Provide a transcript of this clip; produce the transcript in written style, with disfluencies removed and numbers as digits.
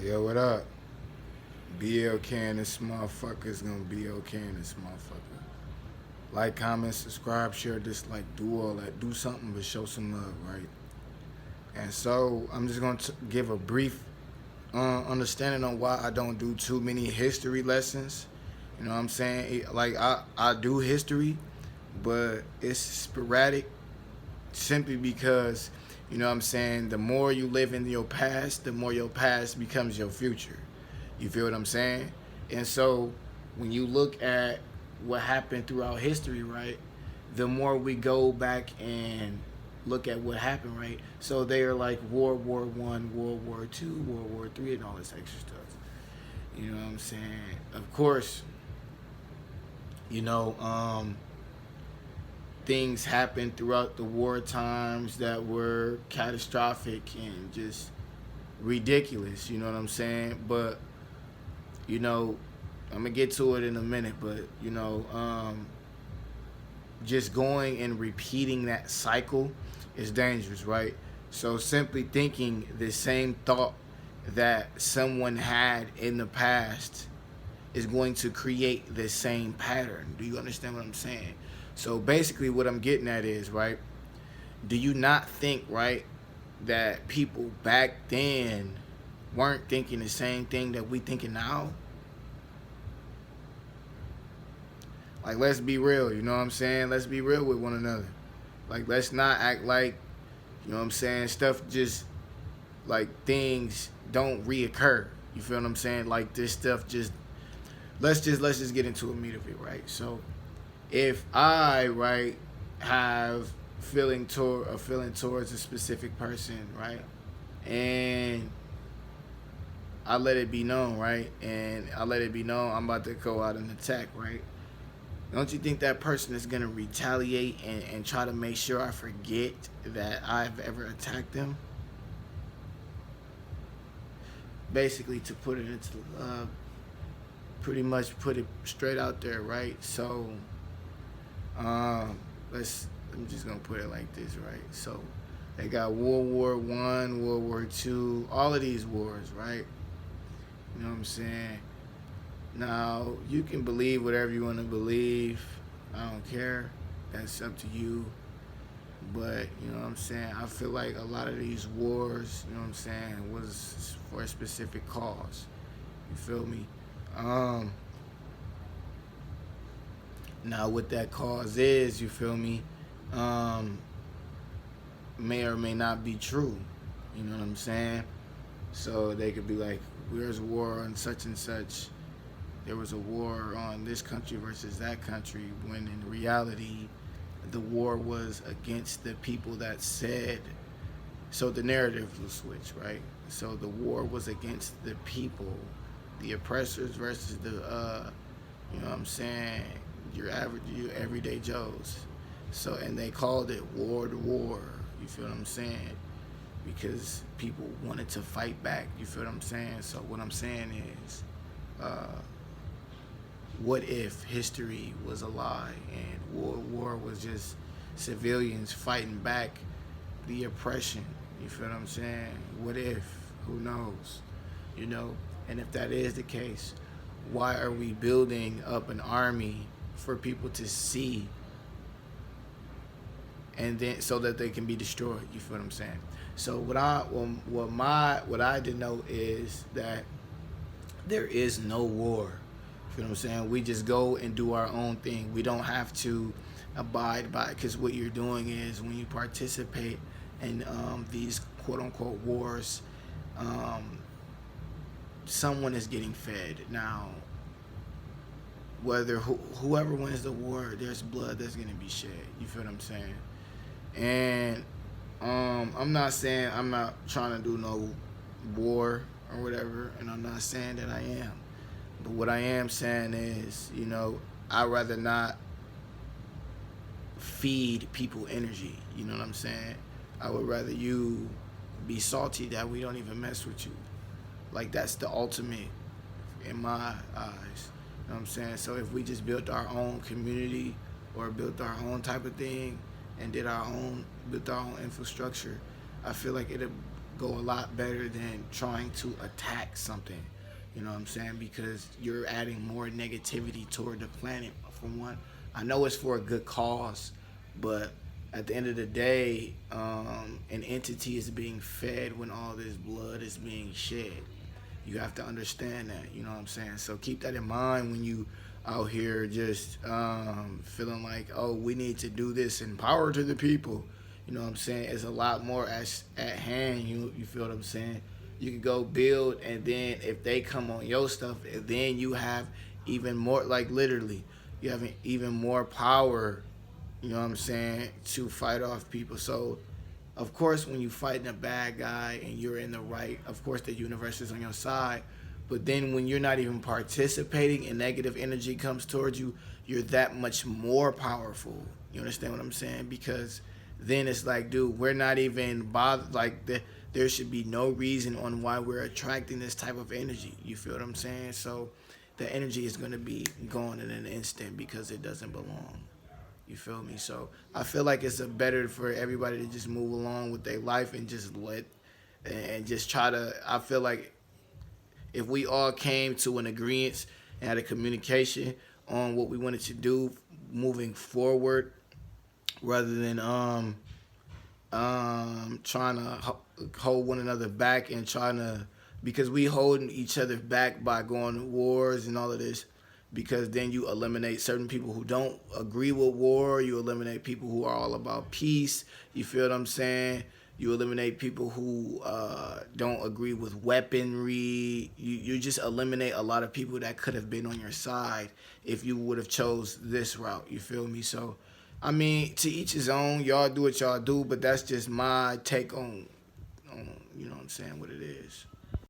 Yo, what up? BLK and this motherfucker's gonna be okay in this motherfucker. Like, comment, subscribe, share, dislike, do all that. Do something but show some love, right? And so, I'm just gonna give a brief understanding on why I don't do too many history lessons. You know what I'm saying? Like, I do history, but it's sporadic simply because, you know what I'm saying, the more you live in your past, the more your past becomes your future. You feel what I'm saying? And so when you look at what happened throughout history, right, the more we go back and look at what happened, right? So they are like World War One, World War Two, World War Three, and all this extra stuff. You know what I'm saying? Of course, you know, things happened throughout the war times that were catastrophic and just ridiculous. You know what I'm saying? But you know, I'm gonna get to it in a minute. But you know, just going and repeating that cycle is dangerous, right? So simply thinking the same thought that someone had in the past is going to create the same pattern. Do you understand what I'm saying? So basically what I'm getting at is, right, do you not think, right, that people back then weren't thinking the same thing that we thinking now? Like, let's be real, you know what I'm saying? Let's be real with one another. Like, let's not act like, you know what I'm saying, stuff just, like, things don't reoccur. You feel what I'm saying? Like, this stuff just, let's just get into a meat of it, right? So, if I, right, have a feeling towards a specific person, right, and I let it be known, right, and I let it be known I'm about to go out and attack, right, don't you think that person is going to retaliate and try to make sure I forget that I've ever attacked them? Basically, to put it into, pretty much put it straight out there, right? So, I'm just gonna put it like this, right? So, they got World War One, World War Two, all of these wars, right? You know what I'm saying? Now, you can believe whatever you want to believe. I don't care. That's up to you. But, you know what I'm saying? I feel like a lot of these wars, you know what I'm saying, was for a specific cause. You feel me? Now, what that cause is, you feel me, may or may not be true. You know what I'm saying? So they could be like, there's a war on such and such. There was a war on this country versus that country, when in reality, the war was against the people that said, so the narrative will switch, right? So the war was against the people, the oppressors versus the, you know what I'm saying, your everyday Joes. So, and they called it war to war, you feel what I'm saying? Because people wanted to fight back, you feel what I'm saying? So what I'm saying is, what if history was a lie and war was just civilians fighting back the oppression? You feel what I'm saying? What if? Who knows? You know? And if that is the case, why are we building up an army for people to see, and then so that they can be destroyed? You feel what I'm saying? So what I denote is that there is no war. You know what I'm saying? We just go and do our own thing. We don't have to abide by it, because what you're doing is, when you participate in these quote-unquote wars, someone is getting fed. Now, whether whoever wins the war, there's blood that's going to be shed. You feel what I'm saying? And I'm not saying I'm not trying to do no war or whatever, and I'm not saying that I am. But what I am saying is, you know, I'd rather not feed people energy. You know what I'm saying? I would rather you be salty that we don't even mess with you. Like, that's the ultimate in my eyes. You know what I'm saying? So if we just built our own community or built our own type of thing and built our own infrastructure, I feel like go a lot better than trying to attack something. You know what I'm saying? Because you're adding more negativity toward the planet. For one, I know it's for a good cause, but at the end of the day, an entity is being fed when all this blood is being shed. You have to understand that. You know what I'm saying? So keep that in mind when you out here just feeling like, oh, we need to do this and power to the people. You know what I'm saying? It's a lot more at hand. You feel what I'm saying? You can go build, and then if they come on your stuff, then you have even more. Like literally, you have even more power. You know what I'm saying, to fight off people. So of course, when you fighting a bad guy and you're in the right, of course the universe is on your side. But then when you're not even participating and negative energy comes towards you, you're that much more powerful. You understand what I'm saying? Because then it's like, dude, we're not even bothered. Like there should be no reason on why we're attracting this type of energy. You feel what I'm saying? So the energy is going to be gone in an instant because it doesn't belong. You feel me? So I feel like it's a better for everybody to just move along with their life and just let and just try to. I feel like if we all came to an agreement and had a communication on what we wanted to do moving forward, rather than trying to hold one another back and trying to, because we holding each other back by going to wars and all of this, because then you eliminate certain people who don't agree with war. You eliminate people who are all about peace. You feel what I'm saying? You eliminate people who don't agree with weaponry. You just eliminate a lot of people that could have been on your side if you would have chose this route. You feel me? So, I mean, to each his own. Y'all do what y'all do, but that's just my take on you know what I'm saying, what it is.